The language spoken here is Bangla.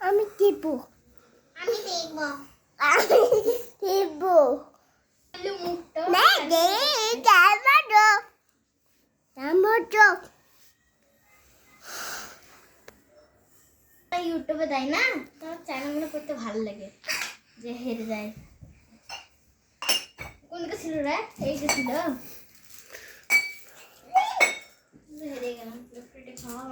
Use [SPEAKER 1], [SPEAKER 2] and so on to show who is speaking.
[SPEAKER 1] আমি টিপু আমি দেখবো আমি টিপু না দে টমেটো টমেটো ইউটিউবে দেয় না তার চ্যানেলগুলো করতে ভালো লাগে যে হেরে যায় কোনটা ছিল রে এইটা ছিল হেরে গেলাম খাওয়া